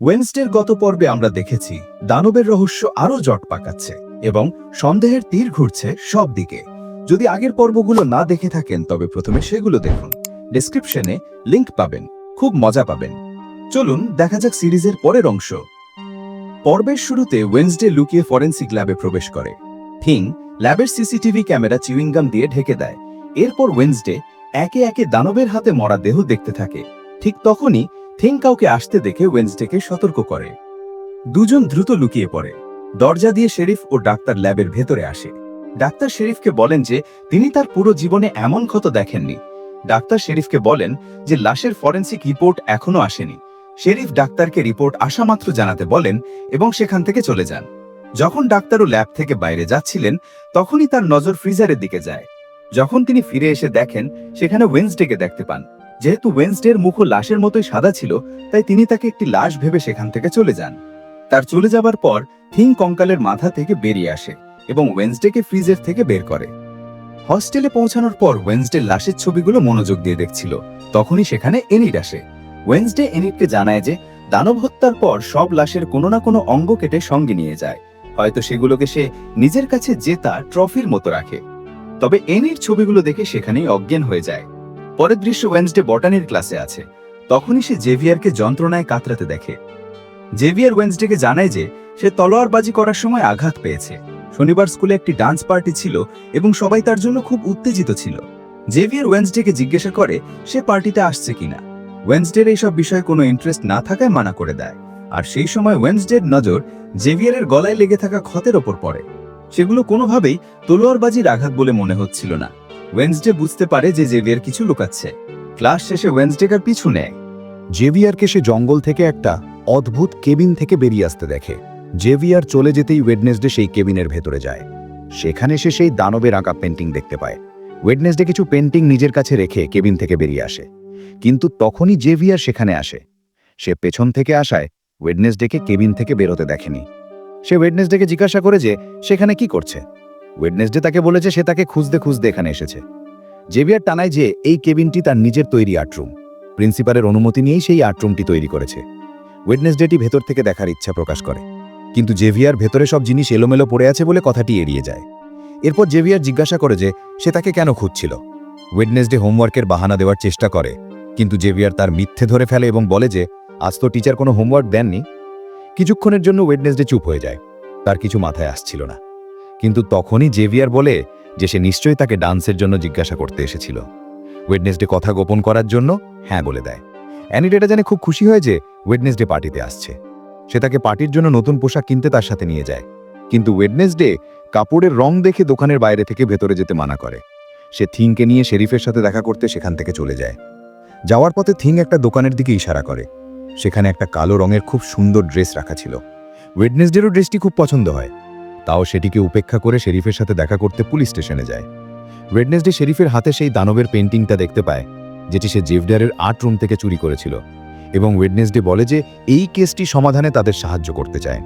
ওয়েনসডের গত পর্বে আমরা দেখেছি দানবের রহস্য আরও জট পাকাচ্ছে এবং সন্দেহের তীর ঘুরছে সব দিকে। যদি আগের পর্বগুলো না দেখে থাকেন তবে প্রথমে সেগুলো দেখুন। ডেসক্রিপশনে লিংক পাবেন, খুব মজা পাবেন। চলুন দেখা যাক সিরিজের পরের অংশ। পর্বের শুরুতে ওয়েনসডে লুকিয়ে ফরেন্সিক ল্যাবে প্রবেশ করে। থিং ল্যাবের সিসিটিভি ক্যামেরা চিউইংগাম দিয়ে ঢেকে দেয়। এরপর ওয়েনসডে একে একে দানবের হাতে মরা দেহ দেখতে থাকে। ঠিক তখনই থিং কাউকে আসতে দেখে ওয়েনসডেকে সতর্ক করে। দুজন দ্রুত লুকিয়ে পড়ে। দরজা দিয়ে শেরিফ ও ডাক্তার ল্যাবের ভেতরে আসে। ডাক্তার শেরিফকে বলেন যে তিনি তার পুরো জীবনে এমন ক্ষত দেখেননি। ডাক্তার শেরিফকে বলেন যে লাশের ফরেন্সিক রিপোর্ট এখনো আসেনি। শেরিফ ডাক্তারকে রিপোর্ট আসা মাত্র জানাতে বলেন এবং সেখান থেকে চলে যান। যখন ডাক্তারও ল্যাব থেকে বাইরে যাচ্ছিলেন তখনই তার নজর ফ্রিজারের দিকে যায়। যখন তিনি ফিরে এসে দেখেন সেখানে ওয়েনসডেকে দেখতে পান। যেহেতু ওয়েনসডের মুখও লাশের মতোই সাদা ছিল তাই তিনি তাকে একটি লাশ ভেবে সেখান থেকে চলে যান। তার চলে যাবার পর থিং কঙ্কালের মাথা থেকে বেরিয়ে আসে এবং ওয়েনসডেকে ফ্রিজের থেকে বের করে। হস্টেলে পৌঁছানোর পর ওয়েনসডে লাশের ছবিগুলো মনোযোগ দিয়ে দেখছিল। তখনই সেখানে এনিড আসে। ওয়েনসডে এনিডকে জানায় যে দানব হত্যার পর সব লাশের কোনো না কোনো অঙ্গ কেটে সঙ্গে নিয়ে যায়। হয়তো সেগুলোকে সে নিজের কাছে জেতা ট্রফির মতো রাখে। তবে এনিড ছবিগুলো দেখে সেখানেই অজ্ঞান হয়ে যায়। পরের দৃশ্য ওয়েনসডে বটানির ক্লাসে আছে। তখনই সে জেভিয়ারকে যন্ত্রণায় কাতরাতে দেখে। জেভিয়ার ওয়েনসডেকে জানায় যে সে তলোয়ারবাজি করার সময় আঘাত পেয়েছে। শনিবার স্কুলে একটি ডান্স পার্টি ছিল এবং সবাই তার জন্য খুব উত্তেজিত ছিল। জেভিয়ার ওয়েনসডেকে জিজ্ঞাসা করে সে পার্টিতে আসছে কিনা। ওয়েনসডের এইসব বিষয়ে কোনো ইন্টারেস্ট না থাকায় মানা করে দেয়। আর সেই সময় ওয়েনসডের নজর জেভিয়ারের গলায় লেগে থাকা ক্ষতের ওপর পড়ে। সেগুলো কোনোভাবেই তলোয়ারবাজির আঘাত বলে মনে হচ্ছিল না। ওয়েনসডে বুঝতে পারে যে জেভিয়ার কিছু লুকাচ্ছে। ক্লাস শেষে ওয়েনসডেকার পিছু নেয়। জেভিয়ারকে সে জঙ্গল থেকে একটা অদ্ভুত কেবিন থেকে বেরিয়ে আসতে দেখে। জেভিয়ার চলে যেতেই ওয়েডনেসডে সেই কেবিনের ভেতরে যায়। সেখানে সে সেই দানবের আঁকা পেন্টিং দেখতে পায়। ওয়েডনেসডে কিছু পেন্টিং নিজের কাছে রেখে কেবিন থেকে বেরিয়ে আসে, কিন্তু তখনই জেভিয়ার সেখানে আসে। সে পেছন থেকে আসায় ওয়েডনেসডেকে কেবিন থেকে বেরোতে দেখেনি। সে ওয়েডনেসডেকে জিজ্ঞাসা করে যে সেখানে কি করছে। ওয়েডনেসডে তাকে বলেছে সে তাকে খুঁজতে খুঁজতে এখানে এসেছে। জেভিয়ার টানায় যে এই কেবিনটি তার নিজের তৈরি আর্টরুম। প্রিন্সিপালের অনুমতি নিয়েই সেই আর্টরুমটি তৈরি করেছে। ওয়েডনেসডেটি ভেতর থেকে দেখার ইচ্ছা প্রকাশ করে, কিন্তু জেভিয়ার ভেতরে সব জিনিস এলোমেলো পড়ে আছে বলে কথাটি এড়িয়ে যায়। এরপর জেভিয়ার জিজ্ঞাসা করে যে সে তাকে কেন খুঁজছিল। ওয়েডনেসডে হোমওয়ার্কের বাহানা দেওয়ার চেষ্টা করে, কিন্তু জেভিয়ার তার মিথ্যে ধরে ফেলে এবং বলে যে আজ তো টিচার কোনো হোমওয়ার্ক দেননি। কিছুক্ষণের জন্য ওয়েডনেসডে চুপ হয়ে যায়, তার কিছু মাথায় আসছিল না। কিন্তু তখনই জেভিয়ার বলে যে সে নিশ্চয়ই তাকে ডান্সের জন্য জিজ্ঞাসা করতে এসেছিল। ওয়েডনেসডে কথা গোপন করার জন্য হ্যাঁ বলে দেয়। অ্যানিড এটা জানে খুব খুশি হয় যে ওয়েডনেসডে পার্টিতে আসছে। সে তাকে পার্টির জন্য নতুন পোশাক কিনতে তার সাথে নিয়ে যায়, কিন্তু ওয়েডনেসডে কাপড়ের রং দেখে দোকানের বাইরে থেকে ভেতরে যেতে মানা করে। সে থিংকে নিয়ে শেরিফের সাথে দেখা করতে সেখান থেকে চলে যায়। যাওয়ার পথে থিং একটা দোকানের দিকে ইশারা করে। সেখানে একটা কালো রঙের খুব সুন্দর ড্রেস রাখা ছিল। ওয়েডনেসডেরও ড্রেসটি খুব পছন্দ হয়, তাও সেটিকে উপেক্ষা করে শেরিফের সাথে দেখা করতে পুলিশ স্টেশনে যায়। ওয়েডনেসডে শেরিফের হাতে সেই দানবের পেন্টিংটা দেখতে পায়, যেটি সে জেভিয়ারের আর্ট রুম থেকে চুরি করেছিল, এবং ওয়েডনেসডে বলে যে এই কেসটি সমাধানে তাদের সাহায্য করতে চায়।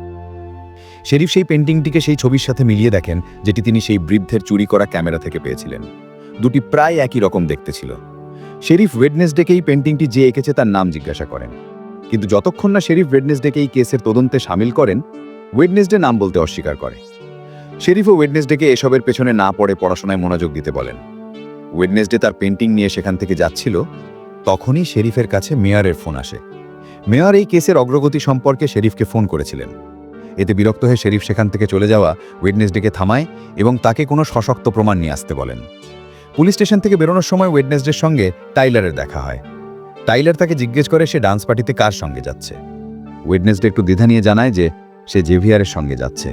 শেরিফ সেই পেন্টিংটিকে সেই ছবির সাথে মিলিয়ে দেখেন, যেটি তিনি সেই বৃদ্ধের চুরি করা ক্যামেরা থেকে পেয়েছিলেন। দুটি প্রায় একই রকম দেখতে ছিল। শেরিফ ওয়েডনেসডেকে এই পেন্টিংটি যে এঁকেছে তার নাম জিজ্ঞাসা করেন, কিন্তু যতক্ষণ না শেরিফ ওয়েডনেসডেকে এই কেসের তদন্তে সামিল করেন, ওয়েডনেসডে নাম বলতে অস্বীকার করে। শেরিফও ওয়েডনেসডেকে এসবের পেছনে না পড়ে পড়াশোনায় মনোযোগ দিতে বলেন। ওয়েডনেসডে তার পেন্টিং নিয়ে সেখান থেকে যাচ্ছিল, তখনই শেরিফের কাছে মেয়রের ফোন আসে। মেয়র এই কেসের অগ্রগতি সম্পর্কে শেরিফকে ফোন করেছিলেন। এতে বিরক্ত হয়ে শেরিফ সেখান থেকে চলে যাওয়া ওয়েডনেসডেকে থামায় এবং তাকে কোনো সশক্ত প্রমাণ নিয়ে আসতে বলেন। পুলিশ স্টেশন থেকে বেরোনোর সময় ওয়েডনেসডের সঙ্গে টাইলারের দেখা হয়। টাইলার তাকে জিজ্ঞেস করে সে ডান্স পার্টিতে কার সঙ্গে যাচ্ছে। ওয়েডনেসডে একটু দ্বিধা নিয়ে জানায় যে সে জেভিয়ারের সঙ্গে যাচ্ছে।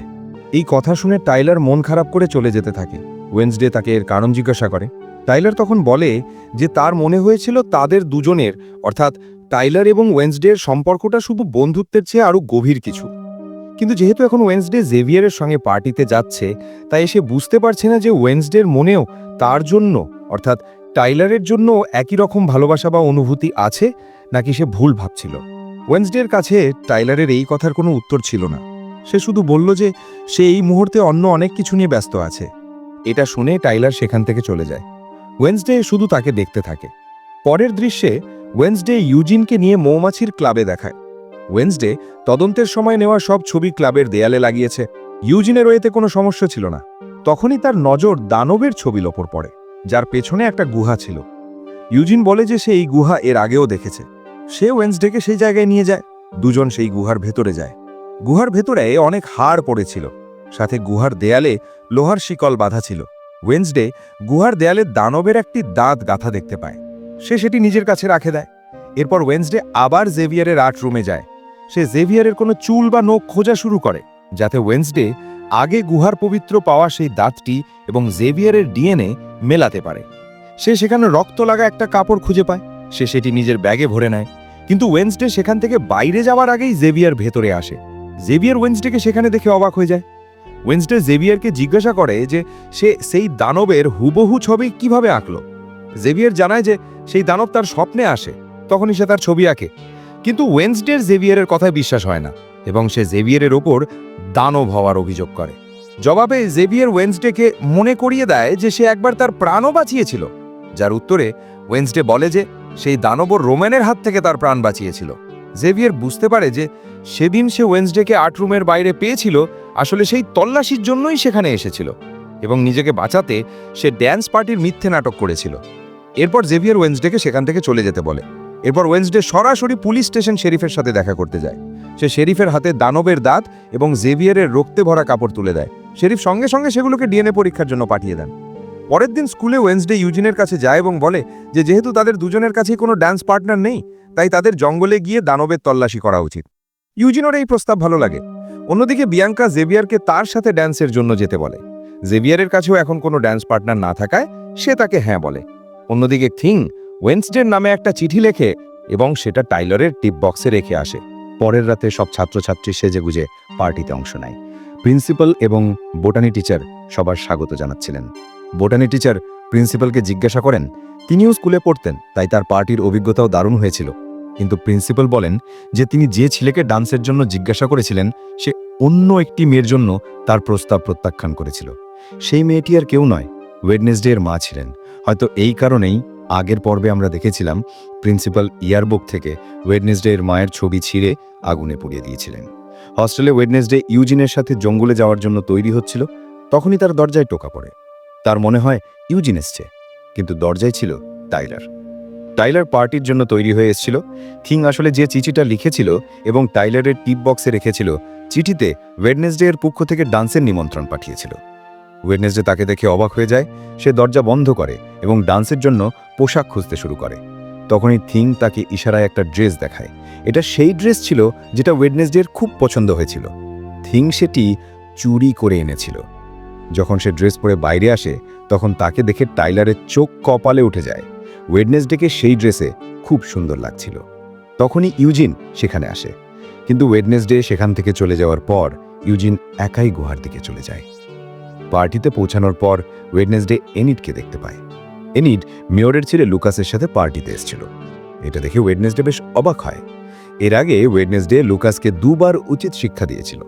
এই কথা শুনে টাইলার মন খারাপ করে চলে যেতে থাকে। ওয়েনসডে তাকে এর কারণ জিজ্ঞাসা করে। টাইলার তখন বলে যে তার মনে হয়েছিল তাদের দুজনের, অর্থাৎ টাইলার এবং ওয়েনসডের সম্পর্কটা শুধু বন্ধুত্বের চেয়ে আরও গভীর কিছু। কিন্তু যেহেতু এখন ওয়েনসডে জেভিয়ারের সঙ্গে পার্টিতে যাচ্ছে, তাই সে বুঝতে পারছে না যে ওয়েনসডের মনেও তার জন্য, অর্থাৎ টাইলারের জন্য একই রকম ভালোবাসা বা অনুভূতি আছে, নাকি সে ভুল ভাবছিল। ওয়েনসডের কাছে টাইলারের এই কথার কোনো উত্তর ছিল না। সে শুধু বলল যে সে এই মুহূর্তে অন্য অনেক কিছু নিয়ে ব্যস্ত আছে। এটা শুনে টাইলার সেখান থেকে চলে যায়। ওয়েনসডে শুধু তাকে দেখতে থাকে। পরের দৃশ্যে ওয়েনসডে ইউজিনকে নিয়ে মৌমাছির ক্লাবে দেখায়। ওয়েন্সডে তদন্তের সময় নেওয়া সব ছবি ক্লাবের দেয়ালে লাগিয়েছে। ইউজিনের ওয়েতে কোনো সমস্যা ছিল না। তখনই তার নজর দানবের ছবির ওপর পড়ে, যার পেছনে একটা গুহা ছিল। ইউজিন বলে যে সে এই গুহা এর আগেও দেখেছে। সে ওয়েন্সডেকে সেই জায়গায় নিয়ে যায়। দুজন সেই গুহার ভেতরে যায়। গুহার ভেতরে অনেক হাড় পড়েছিল, সাথে গুহার দেয়ালে লোহার শিকল বাঁধা ছিল। ওয়েন্সডে গুহার দেয়ালে দানবের একটি দাঁত গাঁথা দেখতে পায়। সে সেটি নিজের কাছে রাখে দেয়। এরপর ওয়েন্সডে আবার জেভিয়ারের আর্ট রুমে যায়। সে জেভিয়ারের কোনো চুল বা নখ খোঁজা শুরু করে, যাতে ওয়েন্সডে আগে গুহার পবিত্র পাওয়া সেই দাঁতটি এবং জেভিয়ারের ডিএনএ মেলাতে পারে। সে সেখানে রক্ত লাগা একটা কাপড় খুঁজে পায়। সে সেটি নিজের ব্যাগে ভরে নেয়। কিন্তু ওয়েন্সডে সেখান থেকে বাইরে যাওয়ার আগেই জেভিয়ার ভেতরে আসে। জেভিয়ার ওয়েন্সডেকে সেখানে দেখে অবাক হয়ে যায়। ওয়েন্সডে জেভিয়ারকে জিজ্ঞাসা করে যে সে সেই দানবের হুবহু ছবি কিভাবে আঁকলো। জেভিয়ার জানায় যে সেই দানব তার স্বপ্নে আসে, তখনই সে তার ছবি আঁকে। কিন্তু ওয়েন্সডের জেভিয়ারের কথায় বিশ্বাস হয় না এবং সে জেভিয়ারের ওপর দানব হওয়ার অভিযোগ করে। জবাবে জেভিয়ার ওয়েন্সডেকে মনে করিয়ে দেয় যে সে একবার তার প্রাণও বাঁচিয়েছিল, যার উত্তরে ওয়েন্সডে বলে যে সেই দানব রোম্যানের হাত থেকে তার প্রাণ বাঁচিয়েছিল। জেভিয়ার বুঝতে পারে যে সেদিন সে ওয়েন্সডেকে আর্ট রুমের বাইরে পেয়েছিল আসলে সেই তল্লাশির জন্যই সেখানে এসেছিল এবং নিজেকে বাঁচাতে সে ড্যান্স পার্টির মিথ্যে নাটক করেছিল। এরপর জেভিয়ার ওয়েন্সডেকে সেখান থেকে চলে যেতে বলে। এরপর ওয়েন্সডে সরাসরি পুলিশ স্টেশন শেরিফের সাথে দেখা করতে যায়। সে শেরিফের হাতে দানবের দাঁত এবং জেভিয়ারের রক্তে ভরা কাপড় তুলে দেয়। শেরিফ সঙ্গে সঙ্গে সেগুলোকে ডিএনএ পরীক্ষার জন্য পাঠিয়ে দেন। পরের দিন স্কুলে ওয়েন্সডে ইউজিনের কাছে যায় এবং বলে যে যেহেতু তাদের দুজনের কাছেই কোনো ড্যান্স পার্টনার নেই, তাই তাদের জঙ্গলে গিয়ে দানবের তল্লাশি করা উচিত। ইউজিনের এই প্রস্তাব ভালো লাগে। অন্যদিকে বিয়াঙ্কা জেভিয়ারকে তার সাথে ড্যান্সের জন্য যেতে বলে। জেভিয়ারের কাছেও এখন কোনো ড্যান্স পার্টনার না থাকায় সে তাকে হ্যাঁ বলে। অন্যদিকে থিং ওয়েন্সডের নামে একটা চিঠি লেখে এবং সেটা টাইলারের টিপ বক্সে রেখে আসে। পরের রাতে সব ছাত্রছাত্রী সেজেগুজে পার্টিতে অংশ নেয়। প্রিন্সিপাল এবং বোটানি টিচার সবার স্বাগত জানাচ্ছিলেন। বোটানি টিচার প্রিন্সিপালকে জিজ্ঞাসা করেন, তিনিও স্কুলে পড়তেন, তাই তার পার্টির অভিজ্ঞতাও দারুণ হয়েছিল। কিন্তু প্রিন্সিপাল বলেন যে তিনি যে ছেলেকে ডান্সের জন্য জিজ্ঞাসা করেছিলেন সে অন্য একটি মেয়ের জন্য তার প্রস্তাব প্রত্যাখ্যান করেছিল। সেই মেয়েটি আর কেউ নয়, ওয়েডনেসডে এর মা ছিলেন। হয়তো এই কারণেই আগের পর্বে আমরা দেখেছিলাম প্রিন্সিপাল ইয়ারবুক থেকে ওয়েডনেসডে এর মায়ের ছবি ছিঁড়ে আগুনে পুড়িয়ে দিয়েছিলেন। হস্টেলে ওয়েডনেসডে ইউজিনের সাথে জঙ্গলে যাওয়ার জন্য তৈরি হচ্ছিল, তখনই তার দরজায় টোকা পড়ে। তার মনে হয় ইউজিন এসছে, কিন্তু দরজায় ছিল টাইলার। টাইলার পার্টির জন্য তৈরি হয়ে এসেছিল। থিং আসলে যে চিঠিটা লিখেছিল এবং টাইলারের টিপ বক্সে রেখেছিল, চিঠিতে ওয়েডনেসডে এর পক্ষ থেকে ডান্সের নিমন্ত্রণ পাঠিয়েছিল। ওয়েডনেসডে তাকে দেখে অবাক হয়ে যায়। সে দরজা বন্ধ করে এবং ডান্সের জন্য পোশাক খুঁজতে শুরু করে। তখনই থিং তাকে ইশারায় একটা ড্রেস দেখায়। এটা সেই ড্রেস ছিল যেটা ওয়েডনেসডের খুব পছন্দ হয়েছিল। থিং সেটি চুরি করে এনেছিল। যখন সে ড্রেস পরে বাইরে আসে তখন তাকে দেখে টাইলারের চোখ কপালে উঠে যায়। ওয়েডনেসডেকে সেই ড্রেসে খুব সুন্দর লাগছিল। তখনই ইউজিন সেখানে আসে, কিন্তু ওয়েডনেসডে সেখান থেকে চলে যাওয়ার পর ইউজিন একাই গুহার দিকে চলে যায়। পার্টিতে পৌঁছানোর পর ওয়েডনেসডে এনিডকে দেখতে পায়। এনিড মেয়রের ছেলে লুকাসের সাথে পার্টিতে এসেছিল। এটা দেখে ওয়েডনেসডে বেশ অবাক হয়। এর আগে ওয়েডনেসডে লুকাসকে দুবার উচিত শিক্ষা দিয়েছিল।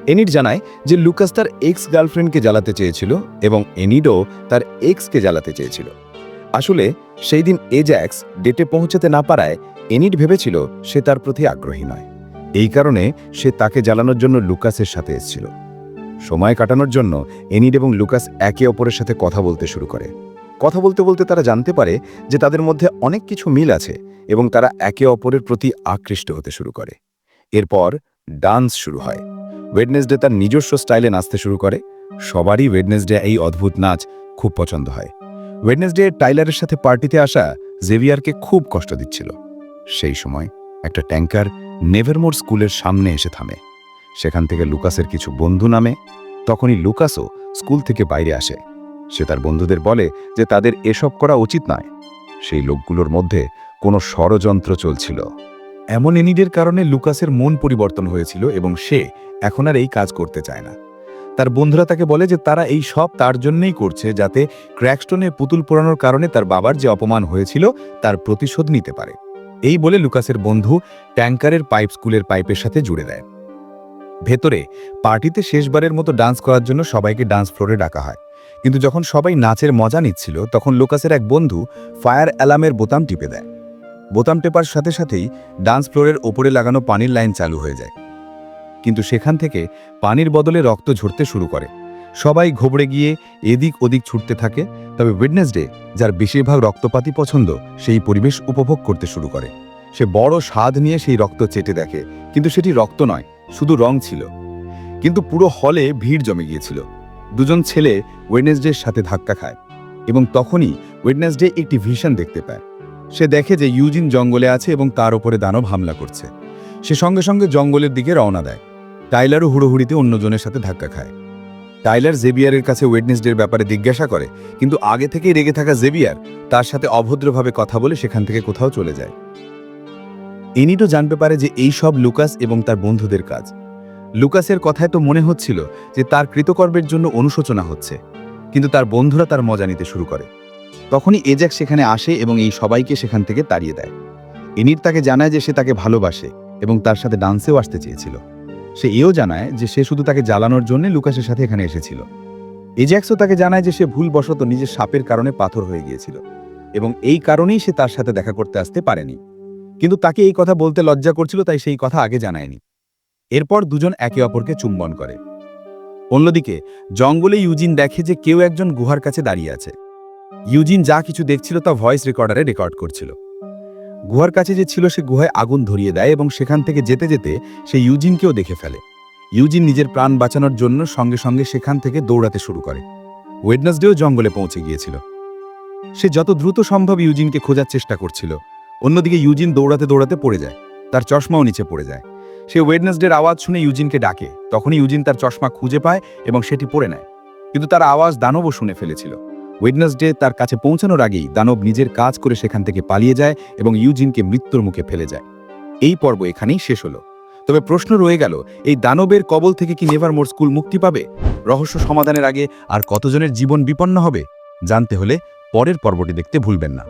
এনিড জানায় যে লুকাস তার এক্স গার্লফ্রেন্ডকে জ্বালাতে চেয়েছিল এবং এনিডও তার এক্সকে জ্বালাতে চেয়েছিল। আসলে সেই দিন এজ্যাক্স ডেটে পৌঁছাতে না পারায় এনিড ভেবেছিল সে তার প্রতি আগ্রহী নয়। এই কারণে সে তাকে জ্বালানোর জন্য লুকাসের সাথে এসেছিল। সময় কাটানোর জন্য এনিড এবং লুকাস একে অপরের সাথে কথা বলতে শুরু করে। কথা বলতে বলতে তারা জানতে পারে যে তাদের মধ্যে অনেক কিছু মিল আছে এবং তারা একে অপরের প্রতি আকৃষ্ট হতে শুরু করে। এরপর ডান্স শুরু হয়। ওয়েডনেসডে তার নিজস্ব স্টাইলে নাচতে শুরু করে। সবারই ওয়েডনেসডে এই অদ্ভুত নাচ খুব পছন্দ হয়। ওয়েডনেসডে টাইলারের সাথে পার্টিতে আসা জেভিয়ারকে খুব কষ্ট দিচ্ছিল। সেই সময় একটা ট্যাঙ্কার নেভারমোর স্কুলের সামনে এসে থামে। সেখান থেকে লুকাসের কিছু বন্ধু নামে। তখনই লুকাসও স্কুল থেকে বাইরে আসে। সে তার বন্ধুদের বলে যে তাদের এসব করা উচিত নয়। সেই লোকগুলোর মধ্যে কোনো ষড়যন্ত্র চলছিল। এমন এনিডের কারণে লুকাসের মন পরিবর্তন হয়েছিল এবং সে এখন আর এই কাজ করতে চায় না। তার বন্ধুরা তাকে বলে যে তারা এই সব তার জন্যই করছে, যাতে ক্র্যাকস্টোনে পুতুল পোড়ানোর কারণে তার বাবার যে অপমান হয়েছিল তার প্রতিশোধ নিতে পারে। এই বলে লুকাসের বন্ধু ট্যাঙ্কারের পাইপ স্কুলের পাইপের সাথে জুড়ে দেয়। ভেতরে পার্টিতে শেষবারের মতো ডান্স করার জন্য সবাইকে ডান্স ফ্লোরে ডাকা হয়। কিন্তু যখন সবাই নাচের মজা নিচ্ছিল তখন লুকাসের এক বন্ধু ফায়ার অ্যালার্মের বোতাম টিপে দেয়। বোতাম টেপার সাথে সাথেই ডান্স ফ্লোরের ওপরে লাগানো পানির লাইন চালু হয়ে যায়, কিন্তু সেখান থেকে পানির বদলে রক্ত ঝরতে শুরু করে। সবাই ঘবড়ে গিয়ে এদিক ওদিক ছুটতে থাকে, তবে ওয়েডনেসডে, যার বেশিরভাগ রক্তপাতই পছন্দ, সেই পরিবেশ উপভোগ করতে শুরু করে। সে বড় স্বাদ নিয়ে সেই রক্ত চেটে দেখে, কিন্তু সেটি রক্ত নয়, শুধু রং ছিল। কিন্তু পুরো হলে ভিড় জমে গিয়েছিল। দুজন ছেলে ওয়েডনেসডের সাথে ধাক্কা খায়, এবং তখনই ওয়েডনেসডে একটি ভিশন দেখতে পায়। সে দেখে যে ইউজিন জঙ্গলে আছে এবং তার উপরে দানব হামলা করছে। সে সঙ্গে সঙ্গে জঙ্গলের দিকে রওনা দেয়। টাইলারও হুড়োহুড়িতে অন্যজনের সাথে ধাক্কা খায়। টাইলার জেভিয়ারের কাছে ওয়েডনেসডের ব্যাপারে জিজ্ঞাসা করে, কিন্তু আগে থেকেই রেগে থাকা জেভিয়ার তার সাথে অভদ্রভাবে কথা বলে সেখান থেকে কোথাও চলে যায়। এনিডও জানতে পারে যে এই সব লুকাস এবং তার বন্ধুদের কাজ। লুকাসের কথায় তো মনে হচ্ছিল যে তার কৃতকর্মের জন্য অনুশোচনা হচ্ছে, কিন্তু তার বন্ধুরা তার মজা নিতে শুরু করে। তখনই এজ্যাক সেখানে আসে এবং এই সবাইকে সেখান থেকে তাড়িয়ে দেয়। এনিড তাকে জানায় যে সে তাকে ভালোবাসে এবং তার সাথে ডান্সেও আসতে চেয়েছিল। সে এও জানায় যে সে শুধু তাকে জ্বালানোর জন্য লুকাসের সাথে এখানে এসেছিল। এজ্যাক্সও তাকে জানায় যে সে ভুলবশত নিজের সাপের কারণে পাথর হয়ে গিয়েছিল এবং এই কারণেই সে তার সাথে দেখা করতে আসতে পারেনি, কিন্তু তাকে এই কথা বলতে লজ্জা করছিল, তাই সেই কথা আগে জানায়নি। এরপর দুজন একে অপরকে চুম্বন করে। অন্যদিকে জঙ্গলে ইউজিন দেখে যে কেউ একজন গুহার কাছে দাঁড়িয়ে আছে। ইউজিন যা কিছু দেখছিল তা ভয়েস রেকর্ডারে রেকর্ড করছিল। গুহার কাছে যে ছিল সে গুহায় আগুন ধরিয়ে দেয় এবং সেখান থেকে যেতে যেতে সে ইউজিনকেও দেখে ফেলে। ইউজিন নিজের প্রাণ বাঁচানোর জন্য সঙ্গে সঙ্গে সেখান থেকে দৌড়াতে শুরু করে। ওয়েডনেসডেও জঙ্গলে পৌঁছে গিয়েছিল। সে যত দ্রুত সম্ভব ইউজিনকে খোঁজার চেষ্টা করছিল। অন্যদিকে ইউজিন দৌড়াতে দৌড়াতে পড়ে যায়, তার চশমাও নিচে পড়ে যায়। সে ওয়েডনেসডের আওয়াজ শুনে ইউজিনকে ডাকে। তখনই ইউজিন তার চশমা খুঁজে পায় এবং সেটি পড়ে নেয়, কিন্তু তার আওয়াজ দানবও শুনে ফেলেছিল। ওয়েডনেসডে তার কাছে পৌঁছানোর আগেই দানব নিজের কাজ করে সেখান থেকে পালিয়ে যায় এবং ইউজিনকে মৃত্যুর মুখে ফেলে যায়। এই পর্ব এখানেই শেষ হলো। তবে প্রশ্ন রয়ে গেল, এই দানবের কবল থেকে কি নেভারমোর স্কুল মুক্তি পাবে? রহস্য সমাধানের আগে আর কতজনের জীবন বিপন্ন হবে? জানতে হলে পরের পর্বটি দেখতে ভুলবেন না।